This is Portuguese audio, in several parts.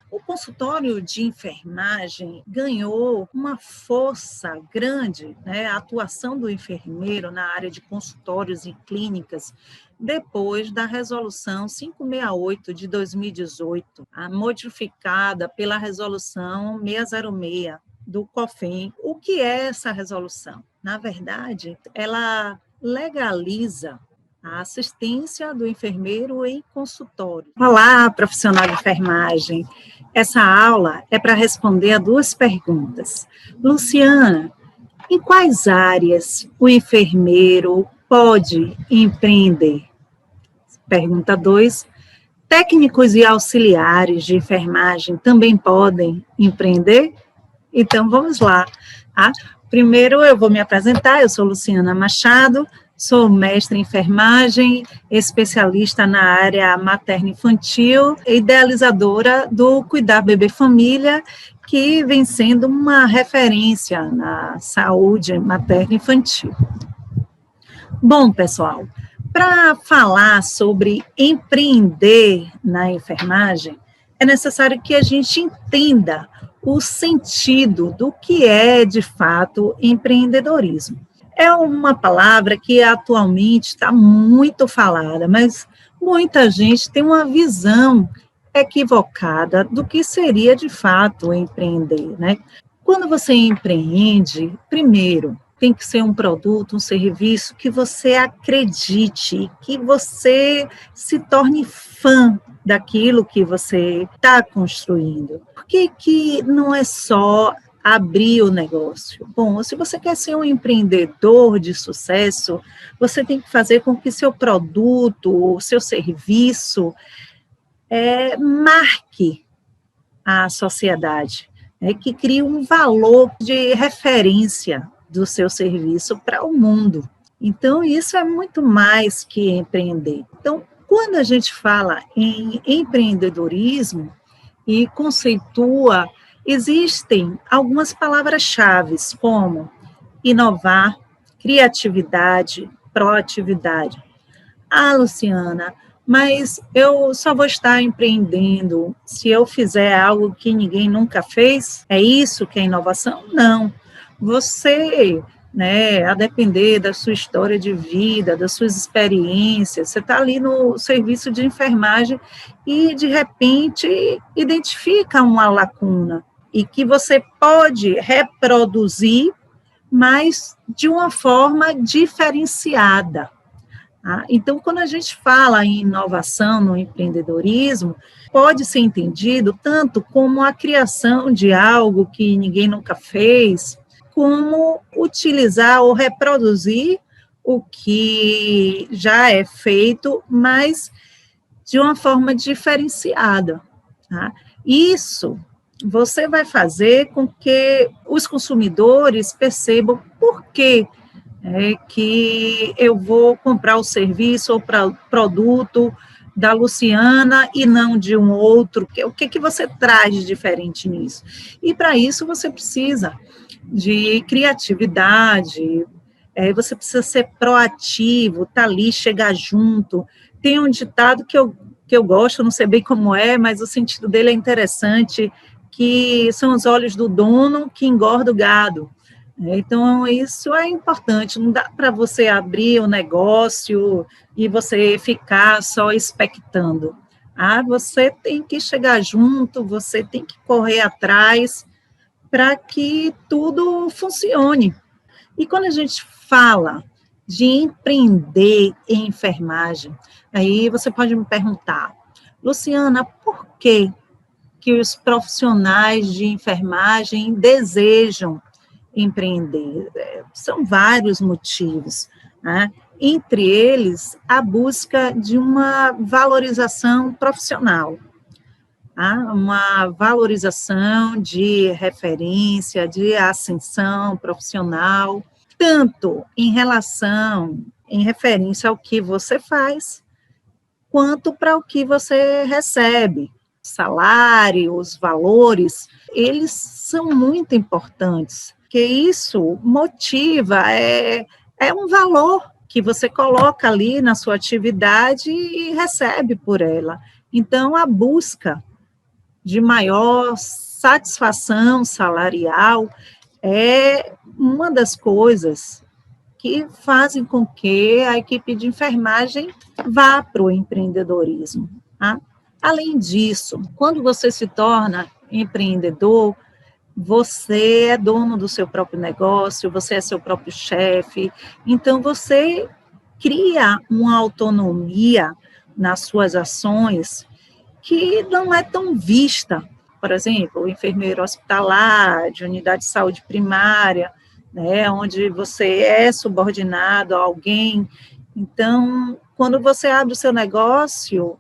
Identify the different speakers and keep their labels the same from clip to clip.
Speaker 1: O consultório de enfermagem ganhou uma força grande, né, a atuação do enfermeiro na área de consultórios e clínicas, depois da Resolução 568 de 2018, modificada pela Resolução 606 do COFEM. O que é essa resolução? Na verdade, ela legaliza a assistência do enfermeiro em consultório. Olá, profissional de enfermagem. Essa aula é para responder a duas perguntas. Luciana, em quais áreas o enfermeiro pode empreender? Pergunta 2. Técnicos e auxiliares de enfermagem também podem empreender? Então, vamos lá. Primeiro, eu vou me apresentar. Eu sou Luciana Machado, sou mestre em enfermagem, especialista na área materno-infantil, idealizadora do Cuidar Bebê Família, que vem sendo uma referência na saúde materno-infantil. Bom, pessoal, para falar sobre empreender na enfermagem, é necessário que a gente entenda o sentido do que é, de fato, empreendedorismo. É uma palavra que atualmente está muito falada, mas muita gente tem uma visão equivocada do que seria, de fato, empreender, né? Quando você empreende, primeiro, tem que ser um produto, um serviço que você acredite, que você se torne fã daquilo que você está construindo. Por que não é só abrir o negócio? Bom, se você quer ser um empreendedor de sucesso, você tem que fazer com que seu produto, seu serviço, marque a sociedade, que crie um valor de referência do seu serviço para o mundo. Então, isso é muito mais que empreender. Então, quando a gente fala em empreendedorismo e conceitua, existem algumas palavras-chave, como inovar, criatividade, proatividade. Luciana, mas eu só vou estar empreendendo se eu fizer algo que ninguém nunca fez? É isso que é inovação? Não. Você, a depender da sua história de vida, das suas experiências, você está ali no serviço de enfermagem e, de repente, identifica uma lacuna e que você pode reproduzir, mas de uma forma diferenciada. Então, quando a gente fala em inovação no empreendedorismo, pode ser entendido tanto como a criação de algo que ninguém nunca fez, como utilizar ou reproduzir o que já é feito, mas de uma forma diferenciada. Isso você vai fazer com que os consumidores percebam por que que eu vou comprar o serviço ou produto da Luciana e não de um outro. O que você traz de diferente nisso? E para isso você precisa de criatividade, você precisa ser proativo, estar ali, chegar junto. Tem um ditado que eu gosto, não sei bem como é, mas o sentido dele é interessante, que são os olhos do dono que engorda o gado. Então, isso é importante, não dá para você abrir o negócio e você ficar só expectando. Você tem que chegar junto, você tem que correr atrás para que tudo funcione. E quando a gente fala de empreender em enfermagem, aí você pode me perguntar, Luciana, por que os profissionais de enfermagem desejam empreender? São vários motivos, entre eles a busca de uma valorização profissional, uma valorização de referência, de ascensão profissional, tanto em referência ao que você faz, quanto para o que você recebe. Salário, os valores, eles são muito importantes, porque isso motiva, é um valor que você coloca ali na sua atividade e recebe por ela. Então, a busca de maior satisfação salarial é uma das coisas que fazem com que a equipe de enfermagem vá para o empreendedorismo. Tá? Além disso, quando você se torna empreendedor, você é dono do seu próprio negócio, você é seu próprio chefe, então você cria uma autonomia nas suas ações que não é tão vista. Por exemplo, o enfermeiro hospitalar, de unidade de saúde primária, né, onde você é subordinado a alguém. Então, quando você abre o seu negócio,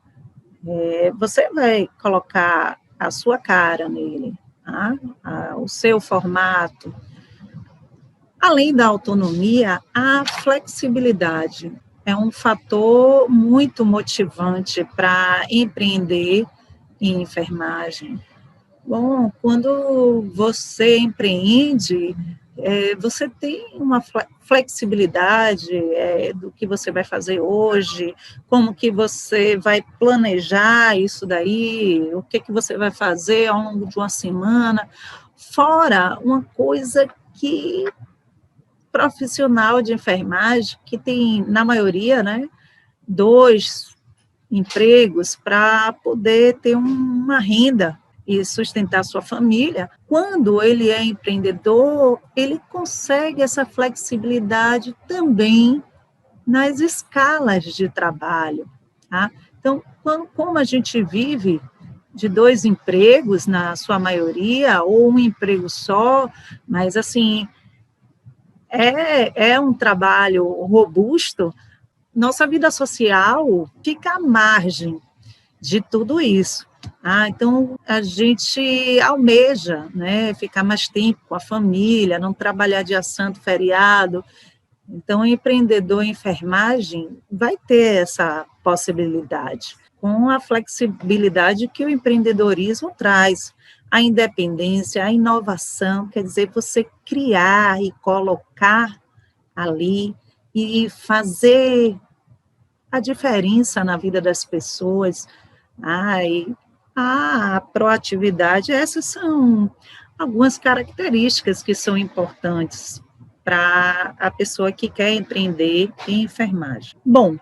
Speaker 1: você vai colocar a sua cara nele, tá? O seu formato. Além da autonomia, a flexibilidade é um fator muito motivante para empreender em enfermagem. Bom, quando você empreende, você tem uma flexibilidade do que você vai fazer hoje, como que você vai planejar isso daí, o que você vai fazer ao longo de uma semana, fora uma coisa que profissional de enfermagem, que tem, na maioria, né, 2 empregos para poder ter uma renda e sustentar sua família. Quando ele é empreendedor, ele consegue essa flexibilidade também nas escalas de trabalho, tá? Então, como a gente vive de 2 empregos, na sua maioria, ou um emprego só, mas, assim, é um trabalho robusto, nossa vida social fica à margem de tudo isso. Então, a gente almeja, né, ficar mais tempo com a família, não trabalhar dia santo, feriado. Então, o empreendedor em enfermagem vai ter essa possibilidade, com a flexibilidade que o empreendedorismo traz, a independência, a inovação, quer dizer, você criar e colocar ali e fazer a diferença na vida das pessoas. E a proatividade, essas são algumas características que são importantes para a pessoa que quer empreender em enfermagem. Bom,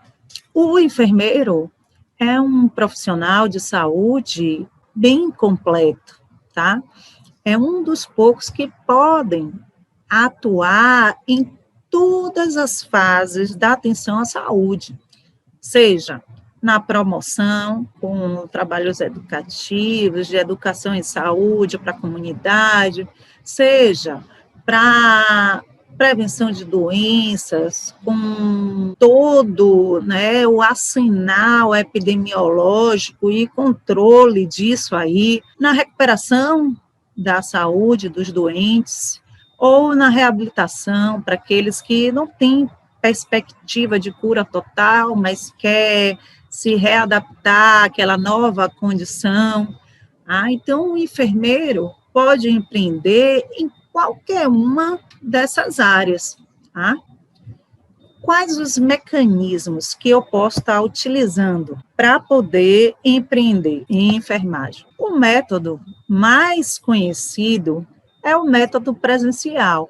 Speaker 1: o enfermeiro é um profissional de saúde bem completo, tá? É um dos poucos que podem atuar em todas as fases da atenção à saúde, seja na promoção, com trabalhos educativos, de educação em saúde para a comunidade, seja para prevenção de doenças, com todo, né, o arsenal epidemiológico e controle disso aí, na recuperação da saúde dos doentes, ou na reabilitação para aqueles que não têm perspectiva de cura total, mas quer se readaptar àquela nova condição. Então, o enfermeiro pode empreender em qualquer uma dessas áreas. Quais os mecanismos que eu posso estar utilizando para poder empreender em enfermagem? O método mais conhecido é o método presencial,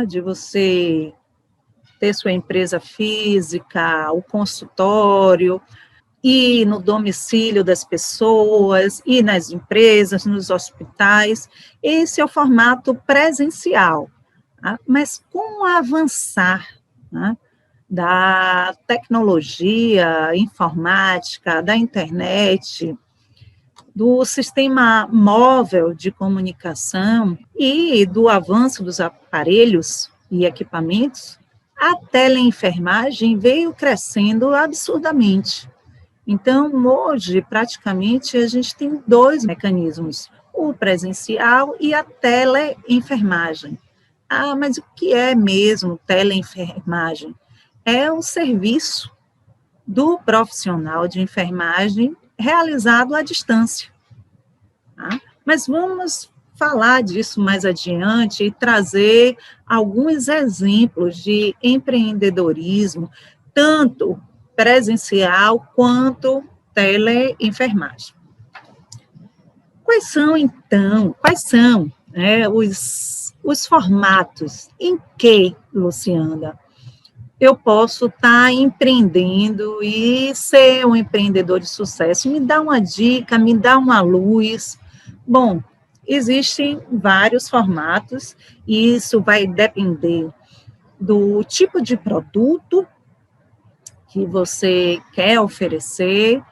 Speaker 1: de você ter sua empresa física, o consultório, ir no domicílio das pessoas, ir nas empresas, nos hospitais. Esse é o formato presencial. Mas com o avançar da tecnologia informática, da internet, do sistema móvel de comunicação e do avanço dos aparelhos e equipamentos, a teleenfermagem veio crescendo absurdamente. Então, hoje, praticamente, a gente tem 2 mecanismos, o presencial e a teleenfermagem. Mas o que é mesmo teleenfermagem? É um serviço do profissional de enfermagem realizado à distância. Mas vamos falar disso mais adiante e trazer alguns exemplos de empreendedorismo, tanto presencial quanto teleenfermagem. Quais são, né, os formatos em que, Luciana, eu posso estar empreendendo e ser um empreendedor de sucesso? Me dá uma dica, me dá uma luz. Bom, existem vários formatos, e isso vai depender do tipo de produto que você quer oferecer,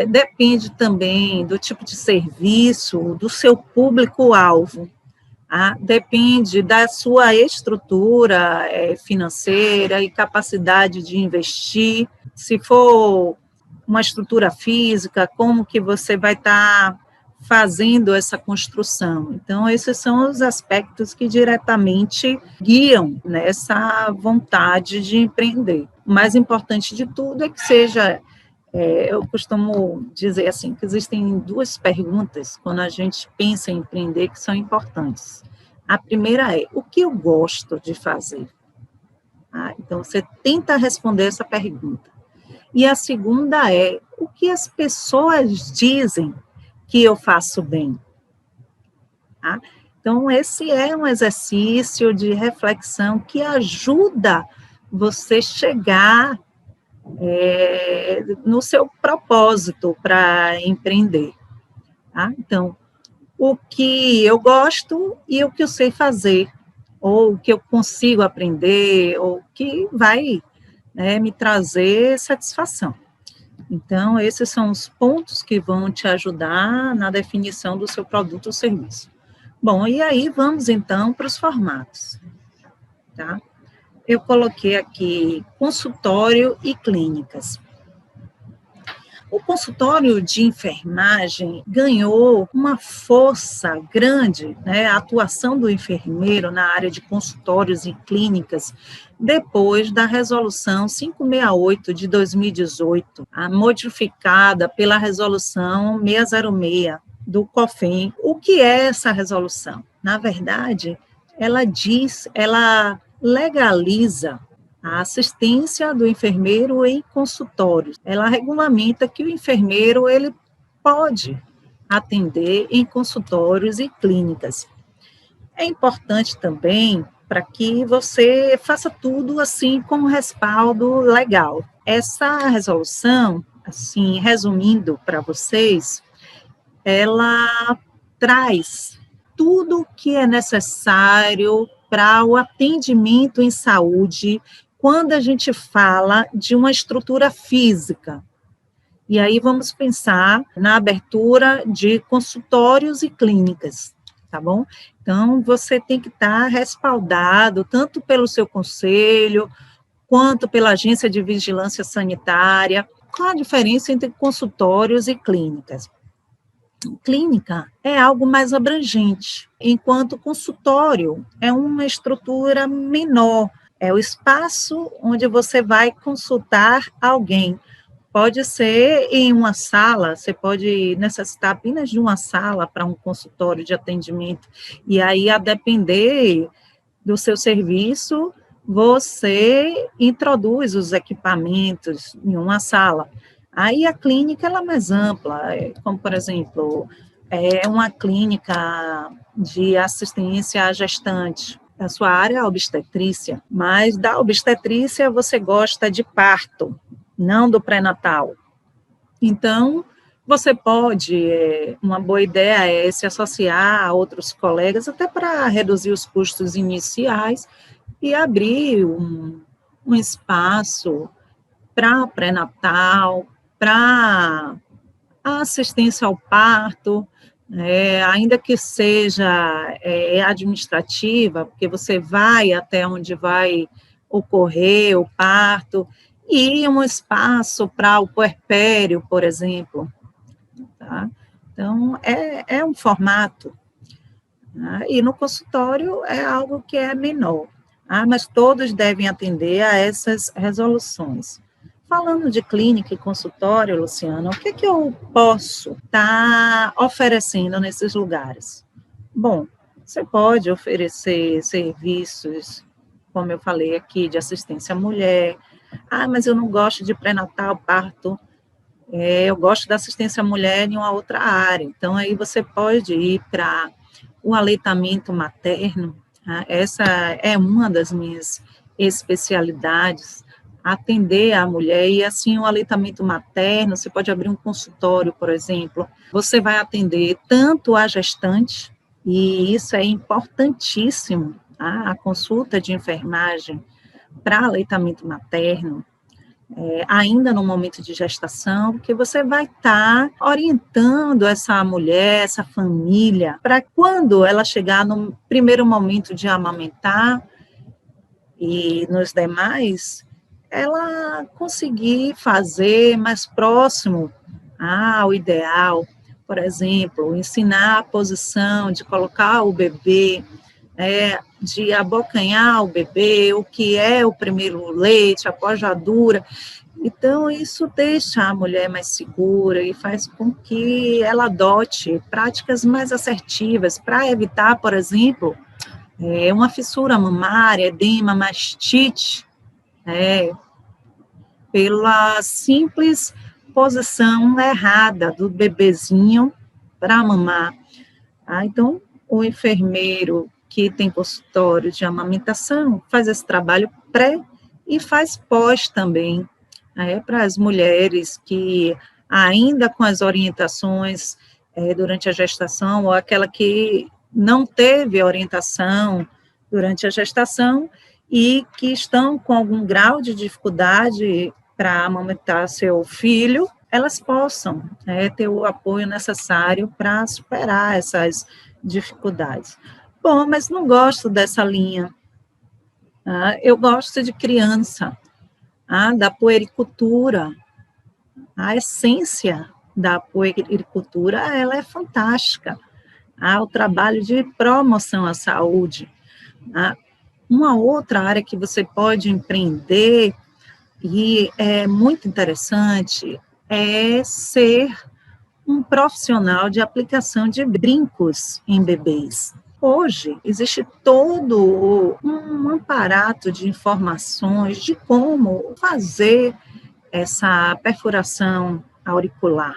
Speaker 1: depende também do tipo de serviço, do seu público-alvo. Depende da sua estrutura financeira e capacidade de investir. Se for uma estrutura física, como que você vai estar fazendo essa construção? Então, esses são os aspectos que diretamente guiam nessa vontade de empreender. O mais importante de tudo é que seja eu costumo dizer assim, que existem duas perguntas quando a gente pensa em empreender que são importantes. A primeira é, o que eu gosto de fazer? Então, você tenta responder essa pergunta. E a segunda é, o que as pessoas dizem que eu faço bem? Então, esse é um exercício de reflexão que ajuda você chegar no seu propósito para empreender. Então, o que eu gosto e o que eu sei fazer, ou o que eu consigo aprender, ou que vai me trazer satisfação. Então, esses são os pontos que vão te ajudar na definição do seu produto ou serviço. Bom, e aí vamos então para os formatos, tá? Eu coloquei aqui consultório e clínicas. O consultório de enfermagem ganhou uma força grande, né, a atuação do enfermeiro na área de consultórios e clínicas, depois da Resolução 568 de 2018, modificada pela Resolução 606 do COFEM. O que é essa resolução? Na verdade, ela legaliza a assistência do enfermeiro em consultórios. Ela regulamenta que o enfermeiro ele pode atender em consultórios e clínicas. É importante também para que você faça tudo assim com respaldo legal. Essa resolução, assim, resumindo para vocês, ela traz tudo o que é necessário para o atendimento em saúde quando a gente fala de uma estrutura física. E aí vamos pensar na abertura de consultórios e clínicas, tá bom? Então, você tem que estar respaldado tanto pelo seu conselho, quanto pela Agência de Vigilância Sanitária. Qual a diferença entre consultórios e clínicas? Clínica é algo mais abrangente, enquanto consultório é uma estrutura menor, é o espaço onde você vai consultar alguém. Pode ser em uma sala, você pode necessitar apenas de uma sala para um consultório de atendimento, e aí, a depender do seu serviço, você introduz os equipamentos em uma sala. Aí a clínica ela é mais ampla, como, por exemplo, é uma clínica de assistência à gestante. A sua área é a obstetrícia, mas da obstetrícia você gosta de parto, não do pré-natal. Então, você pode, uma boa ideia é se associar a outros colegas, até para reduzir os custos iniciais, e abrir um espaço para pré-natal, para assistência ao parto, ainda que seja administrativa, porque você vai até onde vai ocorrer o parto, e um espaço para o puerpério, por exemplo. Tá? Então, é um formato. Tá? E no consultório é algo que é menor. Mas todos devem atender a essas resoluções. Falando de clínica e consultório, Luciana, o que eu posso estar oferecendo nesses lugares? Bom, você pode oferecer serviços, como eu falei aqui, de assistência à mulher. Mas eu não gosto de pré-natal, parto. Eu gosto da assistência à mulher em uma outra área. Então, aí você pode ir para o aleitamento materno, tá? Essa é uma das minhas especialidades, atender a mulher, e assim, o aleitamento materno, você pode abrir um consultório, por exemplo, você vai atender tanto a gestante, e isso é importantíssimo, tá? A consulta de enfermagem para aleitamento materno, ainda no momento de gestação, porque você vai estar orientando essa mulher, essa família, para quando ela chegar no primeiro momento de amamentar e nos demais, ela conseguir fazer mais próximo ao ideal. Por exemplo, ensinar a posição de colocar o bebê, de abocanhar o bebê, o que é o primeiro leite, a pojadura. Então, isso deixa a mulher mais segura e faz com que ela adote práticas mais assertivas para evitar, por exemplo, uma fissura mamária, edema, mastite, pela simples posição errada do bebezinho para mamar. Então, o enfermeiro que tem consultório de amamentação faz esse trabalho pré e faz pós também, para as mulheres que, ainda com as orientações durante a gestação, ou aquela que não teve orientação durante a gestação e que estão com algum grau de dificuldade para amamentar seu filho, elas possam ter o apoio necessário para superar essas dificuldades. Bom, mas não gosto dessa linha. Eu gosto de criança, da puericultura. A essência da puericultura, ela é fantástica. O trabalho de promoção à saúde. Uma outra área que você pode empreender, e é muito interessante, é ser um profissional de aplicação de brincos em bebês. Hoje, existe todo um aparato de informações de como fazer essa perfuração auricular.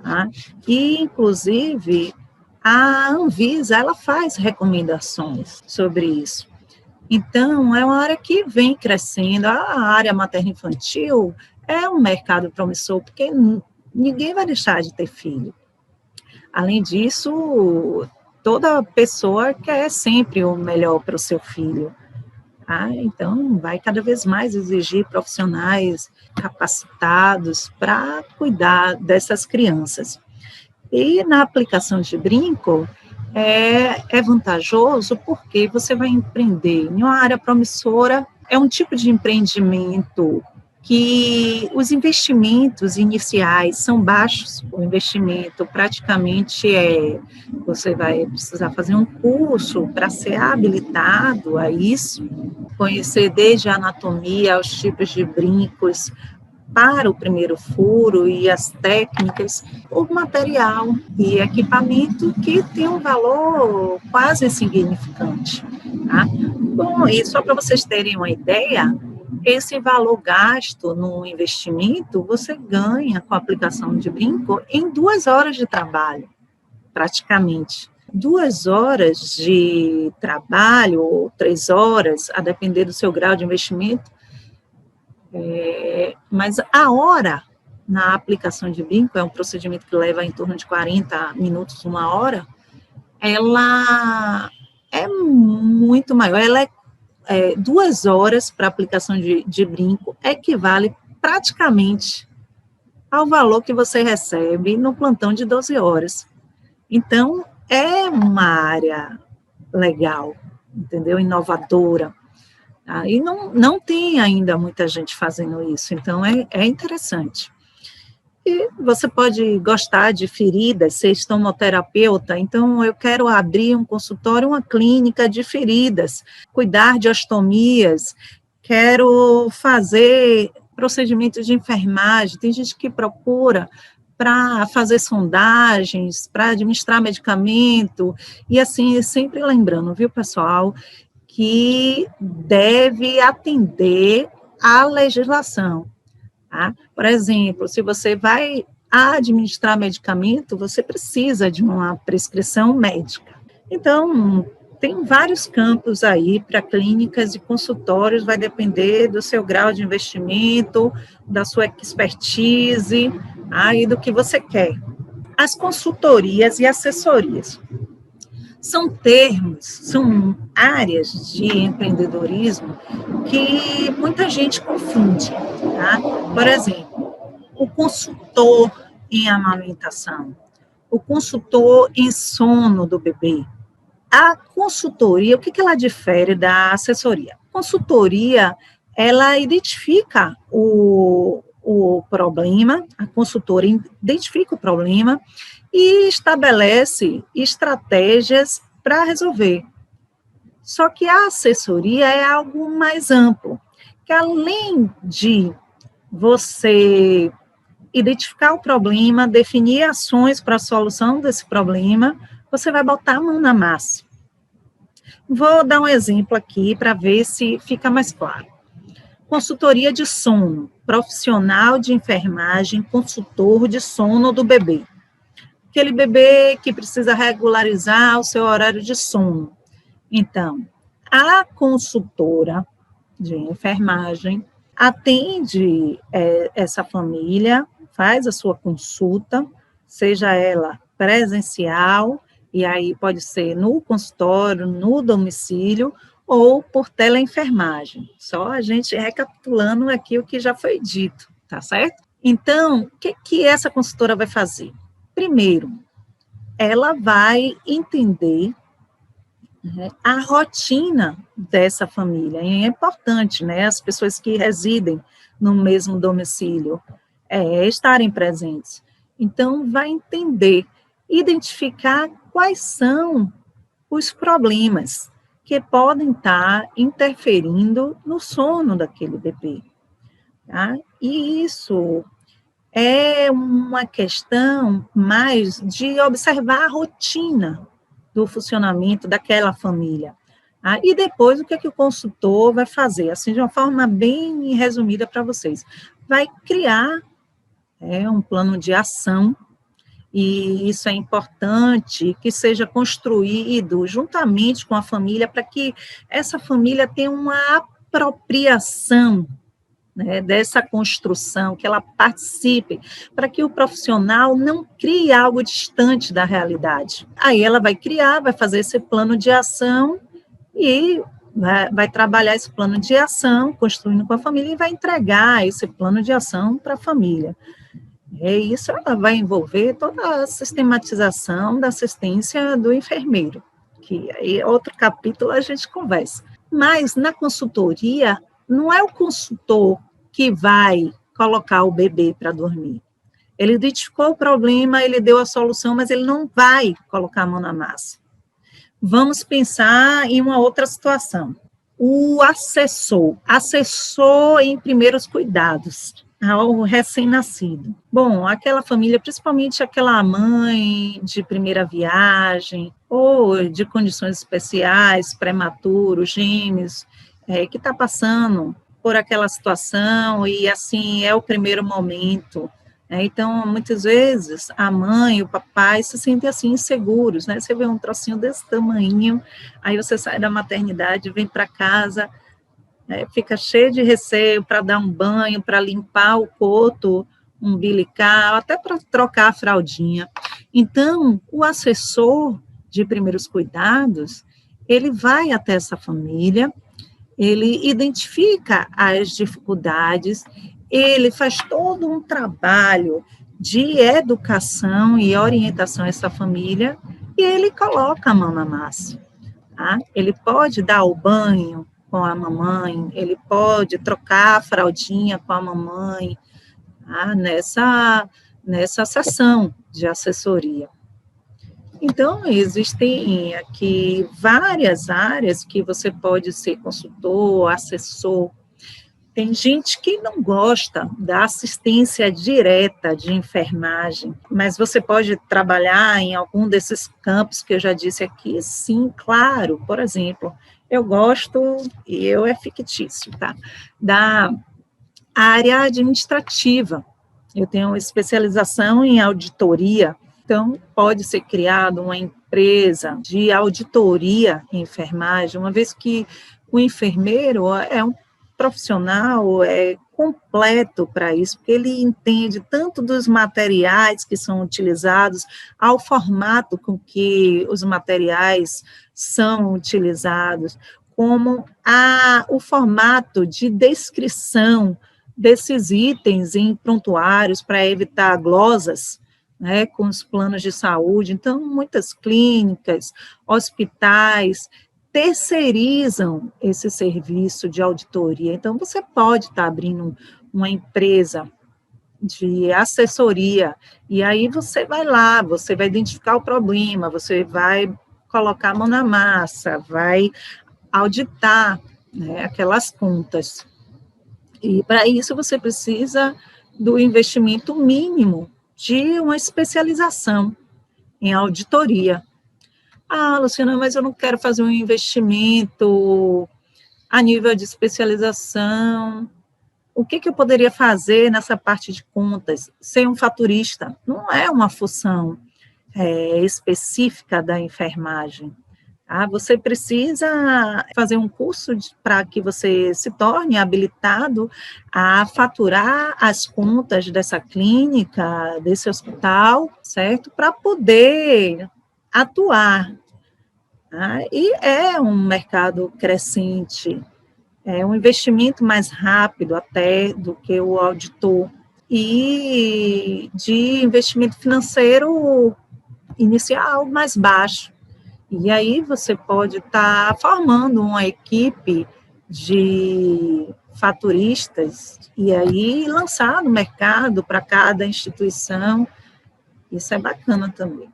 Speaker 1: Tá? E, inclusive, a Anvisa, ela faz recomendações sobre isso. Então, é uma área que vem crescendo. A área materno-infantil é um mercado promissor, porque ninguém vai deixar de ter filho. Além disso, toda pessoa quer sempre o melhor para o seu filho. Então, vai cada vez mais exigir profissionais capacitados para cuidar dessas crianças. E na aplicação de brinco, é vantajoso porque você vai empreender em uma área promissora, é um tipo de empreendimento que os investimentos iniciais são baixos, o investimento praticamente você vai precisar fazer um curso para ser habilitado a isso, conhecer desde a anatomia aos tipos de brincos, para o primeiro furo e as técnicas, o material e equipamento que tem um valor quase insignificante. Tá? Bom, e só para vocês terem uma ideia, esse valor gasto no investimento, você ganha com a aplicação de brinco em 2 horas de trabalho, praticamente. 2 horas de trabalho, ou 3 horas, a depender do seu grau de investimento, mas a hora na aplicação de brinco, é um procedimento que leva em torno de 40 minutos, 1 hora, ela é muito maior, ela 2 horas para aplicação de brinco equivale praticamente ao valor que você recebe no plantão de 12 horas. Então, é uma área legal, entendeu? Inovadora. E não tem ainda muita gente fazendo isso, então é interessante. E você pode gostar de feridas, ser estomoterapeuta, então eu quero abrir um consultório, uma clínica de feridas, cuidar de ostomias, quero fazer procedimentos de enfermagem, tem gente que procura para fazer sondagens, para administrar medicamento, e assim, sempre lembrando, viu, pessoal, que deve atender à legislação. tá? Por exemplo, se você vai administrar medicamento, você precisa de uma prescrição médica. Então, tem vários campos aí para clínicas e consultórios, vai depender do seu grau de investimento, da sua expertise, aí do que você quer. As consultorias e assessorias são termos, são áreas de empreendedorismo que muita gente confunde, tá? Por exemplo, o consultor em amamentação, o consultor em sono do bebê. A consultoria, o que ela difere da assessoria? Consultoria, ela identifica o problema, a consultora identifica o problema e estabelece estratégias para resolver. Só que a assessoria é algo mais amplo, que além de você identificar o problema, definir ações para a solução desse problema, você vai botar a mão na massa. Vou dar um exemplo aqui para ver se fica mais claro. Consultoria de sono, profissional de enfermagem, consultor de sono do bebê. Aquele bebê que precisa regularizar o seu horário de sono. Então, a consultora de enfermagem atende essa família, faz a sua consulta, seja ela presencial, e aí pode ser no consultório, no domicílio, ou por teleenfermagem. Só a gente recapitulando aqui o que já foi dito, tá certo? Então, o que essa consultora vai fazer? Primeiro, ela vai entender a rotina dessa família, e é importante, né, as pessoas que residem no mesmo domicílio estarem presentes. Então, vai entender, identificar quais são os problemas que podem estar interferindo no sono daquele bebê, tá? E isso é uma questão mais de observar a rotina do funcionamento daquela família. E depois, o que o consultor vai fazer? Assim, de uma forma bem resumida para vocês. Vai criar um plano de ação, e isso é importante que seja construído juntamente com a família, para que essa família tenha uma apropriação, né, dessa construção, que ela participe, para que o profissional não crie algo distante da realidade. Aí ela vai criar, vai fazer esse plano de ação e vai trabalhar esse plano de ação, construindo com a família, e vai entregar esse plano de ação para a família. E isso ela vai envolver toda a sistematização da assistência do enfermeiro, que aí outro capítulo a gente conversa. Mas na consultoria, não é o consultor que vai colocar o bebê para dormir. Ele identificou o problema, ele deu a solução, mas ele não vai colocar a mão na massa. Vamos pensar em uma outra situação. O assessor em primeiros cuidados ao recém-nascido. Bom, aquela família, principalmente aquela mãe de primeira viagem, ou de condições especiais, prematuro, gêmeos, que está passando por aquela situação, e assim, é o primeiro momento. Então, muitas vezes, a mãe e o papai se sentem assim, inseguros, né? Você vê um trocinho desse tamanho, aí você sai da maternidade, vem para casa, fica cheio de receio para dar um banho, para limpar o coto umbilical, até para trocar a fraldinha. Então, o assessor de primeiros cuidados, ele vai até essa família, ele identifica as dificuldades, ele faz todo um trabalho de educação e orientação a essa família, e ele coloca a mão na massa. Tá? Ele pode dar o banho com a mamãe, ele pode trocar a fraldinha com a mamãe, tá? nessa sessão de assessoria. Então, existem aqui várias áreas que você pode ser consultor, assessor. Tem gente que não gosta da assistência direta de enfermagem, mas você pode trabalhar em algum desses campos que eu já disse aqui, sim, claro. Por exemplo, eu gosto, e eu é fictício, tá? Da a área administrativa. Eu tenho especialização em auditoria, então pode ser criada uma empresa de auditoria em enfermagem, uma vez que o enfermeiro é um profissional completo para isso, porque ele entende tanto dos materiais que são utilizados, ao formato com que os materiais são utilizados, como o formato de descrição desses itens em prontuários para evitar glosas, né, com os planos de saúde. Então, muitas clínicas, hospitais, terceirizam esse serviço de auditoria. Então, você pode estar abrindo uma empresa de assessoria, e aí você vai lá, você vai identificar o problema, você vai colocar a mão na massa, vai auditar, né, aquelas contas. E para isso você precisa do investimento mínimo de uma especialização em auditoria. Ah, Luciana, mas eu não quero fazer um investimento a nível de especialização. O que eu poderia fazer nessa parte de contas? Ser um faturista não é uma função específica da enfermagem. Tá? Você precisa fazer um curso para que você se torne habilitado a faturar as contas dessa clínica, desse hospital, certo? Para poder atuar. Tá? E é um mercado crescente, é um investimento mais rápido até do que o auditor, e de investimento financeiro inicial mais baixo. E aí você pode estar formando uma equipe de faturistas e aí lançar no mercado para cada instituição. Isso é bacana também.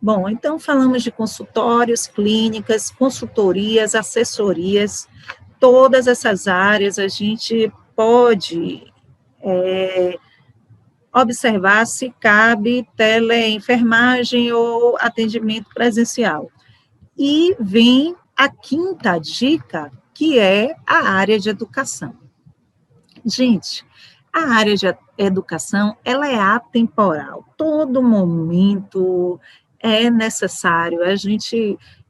Speaker 1: Bom, então falamos de consultórios, clínicas, consultorias, assessorias, todas essas áreas a gente pode observar se cabe teleenfermagem ou atendimento presencial. E vem a quinta dica, que é a área de educação. Gente, a área de educação, ela é atemporal. Todo momento é necessário.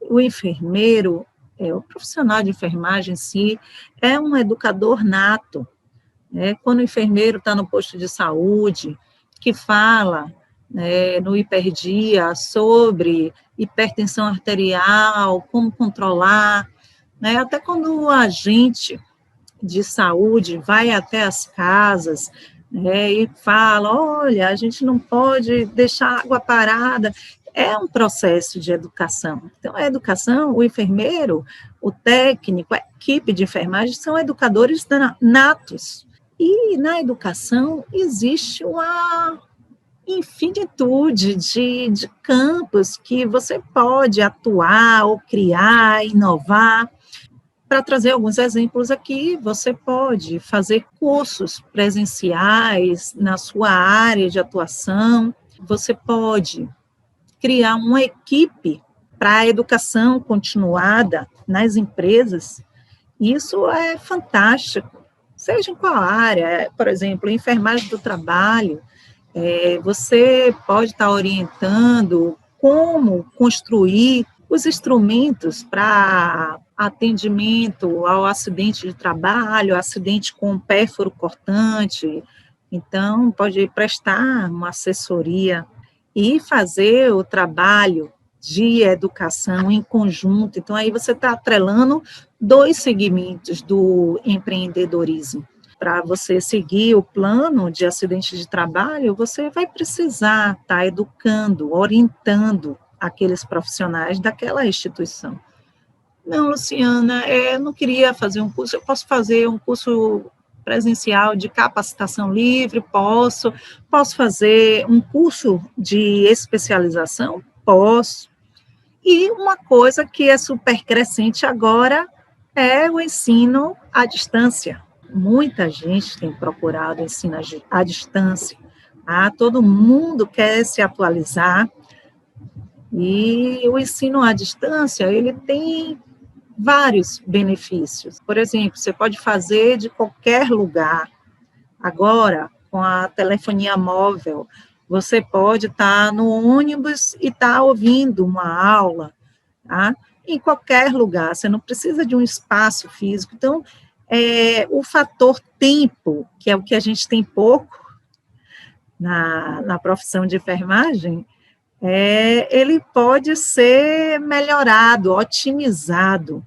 Speaker 1: O enfermeiro, o profissional de enfermagem em si, é um educador nato. Quando o enfermeiro está no posto de saúde, que fala no hiperdia sobre hipertensão arterial, como controlar, até quando o agente de saúde vai até as casas, e fala, olha, a gente não pode deixar água parada, é um processo de educação. Então, a educação, o enfermeiro, o técnico, a equipe de enfermagem são educadores natos. E na educação existe uma infinitude de campos que você pode atuar ou criar, inovar. Para trazer alguns exemplos aqui, você pode fazer cursos presenciais na sua área de atuação, você pode criar uma equipe para a educação continuada nas empresas. Isso é fantástico, seja em qual área, por exemplo, enfermagem do trabalho, você pode estar orientando como construir os instrumentos para atendimento ao acidente de trabalho, acidente com pérfuro cortante. Então, pode prestar uma assessoria e fazer o trabalho de educação em conjunto. Então, aí você está atrelando dois segmentos do empreendedorismo. Para você seguir o plano de acidente de trabalho, você vai precisar estar educando, orientando aqueles profissionais daquela instituição. Não, Luciana, eu não queria fazer um curso, eu posso fazer um curso presencial de capacitação livre, posso fazer um curso de especialização? Posso. E uma coisa que é super crescente agora é o ensino à distância. Muita gente tem procurado ensino à distância. Todo mundo quer se atualizar. E o ensino à distância, ele tem vários benefícios. Por exemplo, você pode fazer de qualquer lugar. Agora, com a telefonia móvel, você pode estar no ônibus e estar ouvindo uma aula, tá? Em qualquer lugar, você não precisa de um espaço físico. Então, o fator tempo, que é o que a gente tem pouco na profissão de enfermagem, ele pode ser melhorado, otimizado,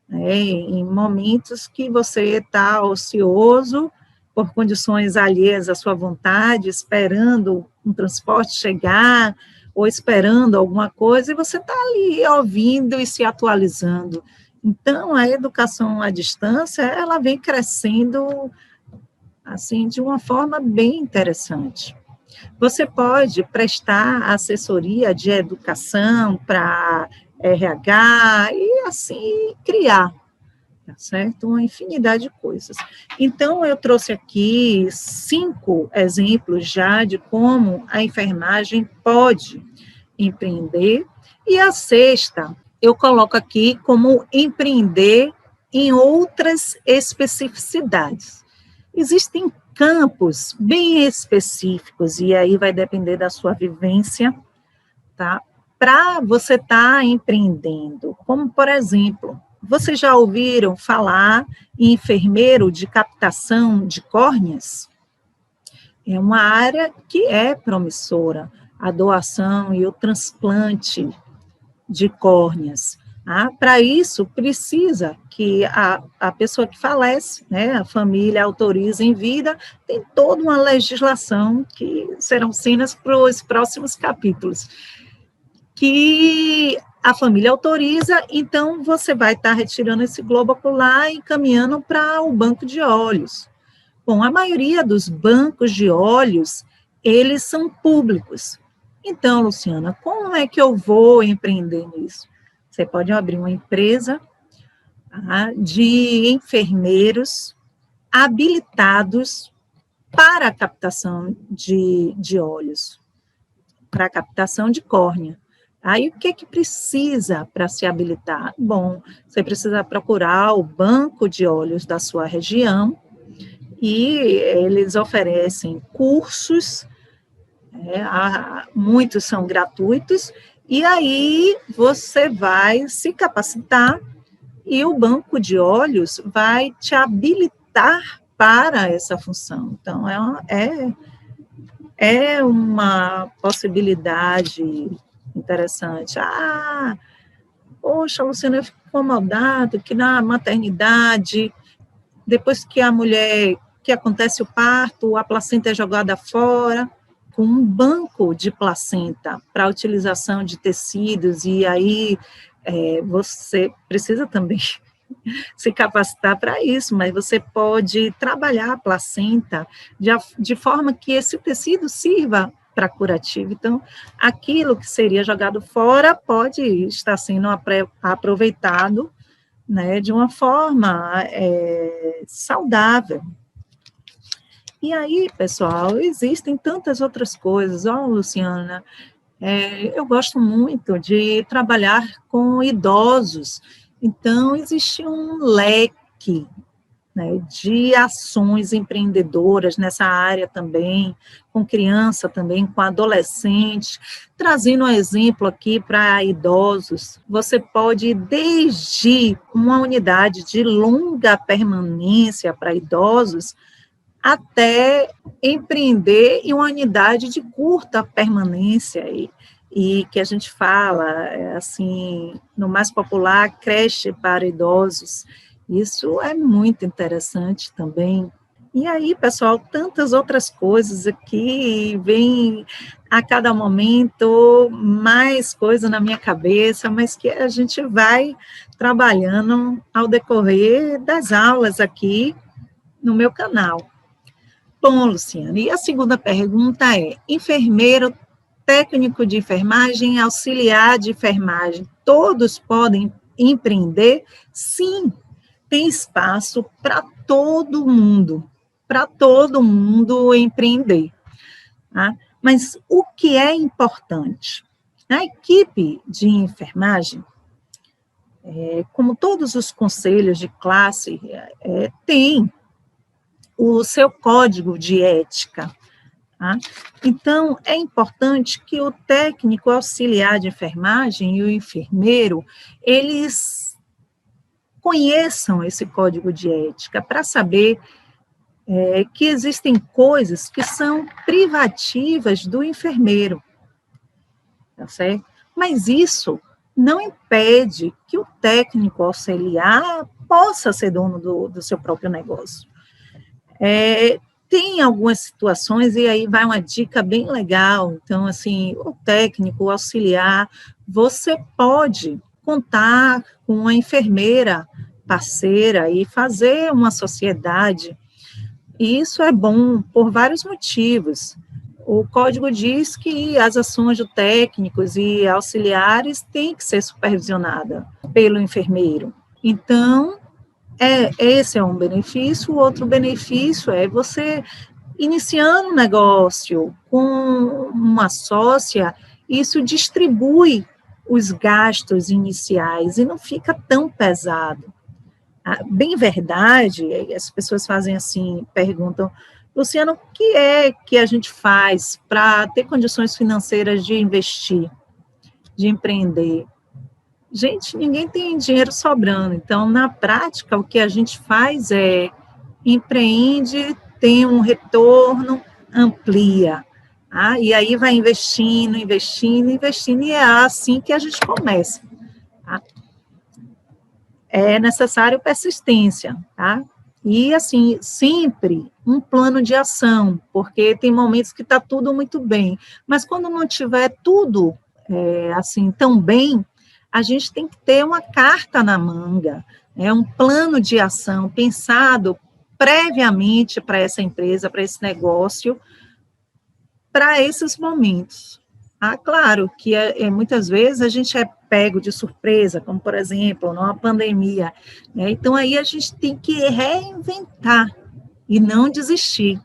Speaker 1: né, em momentos que você está ocioso, por condições alheias à sua vontade, esperando um transporte chegar, ou esperando alguma coisa, e você está ali ouvindo e se atualizando. Então, a educação à distância, ela vem crescendo, assim, de uma forma bem interessante. Você pode prestar assessoria de educação para RH e, assim, criar, tá certo? Uma infinidade de coisas. Então, eu trouxe aqui 5 exemplos já de como a enfermagem pode empreender, e a sexta eu coloco aqui como empreender em outras especificidades. Existem campos bem específicos, e aí vai depender da sua vivência, tá? Para você estar empreendendo, como, por exemplo, vocês já ouviram falar em enfermeiro de captação de córneas? É uma área que é promissora, a doação e o transplante de córneas. Para isso, precisa que a pessoa que falece, né, a família autoriza em vida, tem toda uma legislação que serão cenas para os próximos capítulos, que a família autoriza, então você vai estar retirando esse globo ocular e encaminhando para o banco de olhos. Bom, a maioria dos bancos de olhos, eles são públicos. Então, Luciana, como é que eu vou empreender nisso? Você pode abrir uma empresa, tá, de enfermeiros habilitados para a captação de olhos, para a captação de córnea. Aí, o que é que precisa para se habilitar? Bom, você precisa procurar o banco de olhos da sua região, e eles oferecem cursos, muitos são gratuitos, e aí você vai se capacitar e o banco de olhos vai te habilitar para essa função. Então, é uma possibilidade interessante. Poxa, Luciana, eu fico incomodado que na maternidade, depois que a mulher, que acontece o parto, a placenta é jogada fora, com um banco de placenta para utilização de tecidos, e aí você precisa também se capacitar para isso, mas você pode trabalhar a placenta de forma que esse tecido sirva para curativo. Então, aquilo que seria jogado fora pode estar sendo aproveitado, né, de uma forma saudável. E aí, pessoal, existem tantas outras coisas. Luciana, eu gosto muito de trabalhar com idosos, então existe um leque, né, de ações empreendedoras nessa área também, com criança também, com adolescente. Trazendo um exemplo aqui para idosos, você pode ir desde uma unidade de longa permanência para idosos, até empreender em uma unidade de curta permanência, e que a gente fala, assim, no mais popular, creche para idosos. Isso é muito interessante também. E aí, pessoal, tantas outras coisas aqui, vem a cada momento mais coisa na minha cabeça, mas que a gente vai trabalhando ao decorrer das aulas aqui no meu canal. Bom, Luciana, e a segunda pergunta é: enfermeiro, técnico de enfermagem, auxiliar de enfermagem, todos podem empreender? Sim, tem espaço para todo mundo empreender. Tá? Mas o que é importante? A equipe de enfermagem, como todos os conselhos de classe, tem o seu código de ética. Tá? Então, é importante que o técnico auxiliar de enfermagem e o enfermeiro, eles conheçam esse código de ética para saber que existem coisas que são privativas do enfermeiro, tá certo? Mas isso não impede que o técnico auxiliar possa ser dono do seu próprio negócio. Tem algumas situações, e aí vai uma dica bem legal, então, assim, o técnico, o auxiliar, você pode contar com uma enfermeira parceira e fazer uma sociedade. E isso é bom por vários motivos. O código diz que as ações de técnicos e auxiliares têm que ser supervisionadas pelo enfermeiro. Então, esse é um benefício. O outro benefício é você iniciando um negócio com uma sócia, isso distribui os gastos iniciais e não fica tão pesado. Bem verdade, as pessoas fazem assim, perguntam, Luciano, o que é que a gente faz para ter condições financeiras de investir, de empreender? Gente, ninguém tem dinheiro sobrando, então, na prática, o que a gente faz é empreende, tem um retorno, amplia, e aí vai investindo, investindo, investindo, e é assim que a gente começa, tá? É necessário persistência, tá? E, assim, sempre um plano de ação, porque tem momentos que está tudo muito bem, mas quando não tiver tudo, assim, tão bem, a gente tem que ter uma carta na manga, um plano de ação pensado previamente para essa empresa, para esse negócio, para esses momentos. Claro que muitas vezes a gente é pego de surpresa, como, por exemplo, numa pandemia, né? Então, aí a gente tem que reinventar e não desistir,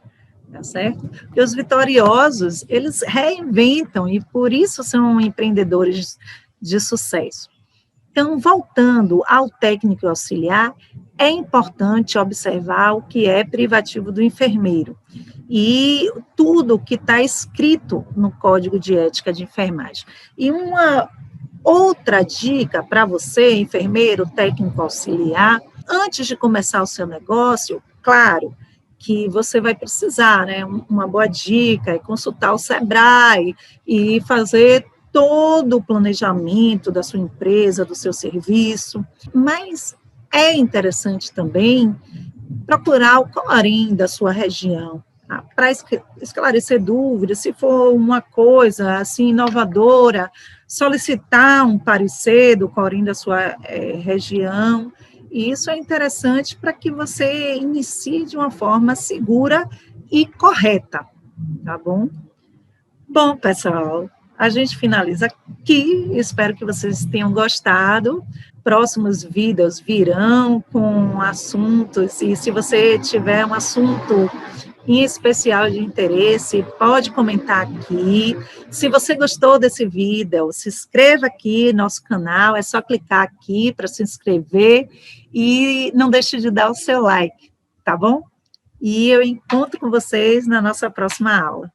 Speaker 1: tá certo? Porque os vitoriosos, eles reinventam e, por isso, são empreendedores de sucesso. Então, voltando ao técnico auxiliar, é importante observar o que é privativo do enfermeiro e tudo que está escrito no Código de Ética de Enfermagem. E uma outra dica para você, enfermeiro, técnico auxiliar, antes de começar o seu negócio, claro que você vai precisar, né, uma boa dica, é consultar o Sebrae e fazer todo o planejamento da sua empresa, do seu serviço, mas é interessante também procurar o Corim da sua região, para esclarecer dúvidas, se for uma coisa assim inovadora, solicitar um parecer do Corim da sua região, e isso é interessante para que você inicie de uma forma segura e correta, tá bom? Bom, pessoal, a gente finaliza aqui, espero que vocês tenham gostado. Próximos vídeos virão com assuntos, e se você tiver um assunto em especial de interesse, pode comentar aqui. Se você gostou desse vídeo, se inscreva aqui no nosso canal, é só clicar aqui para se inscrever e não deixe de dar o seu like, tá bom? E eu encontro com vocês na nossa próxima aula.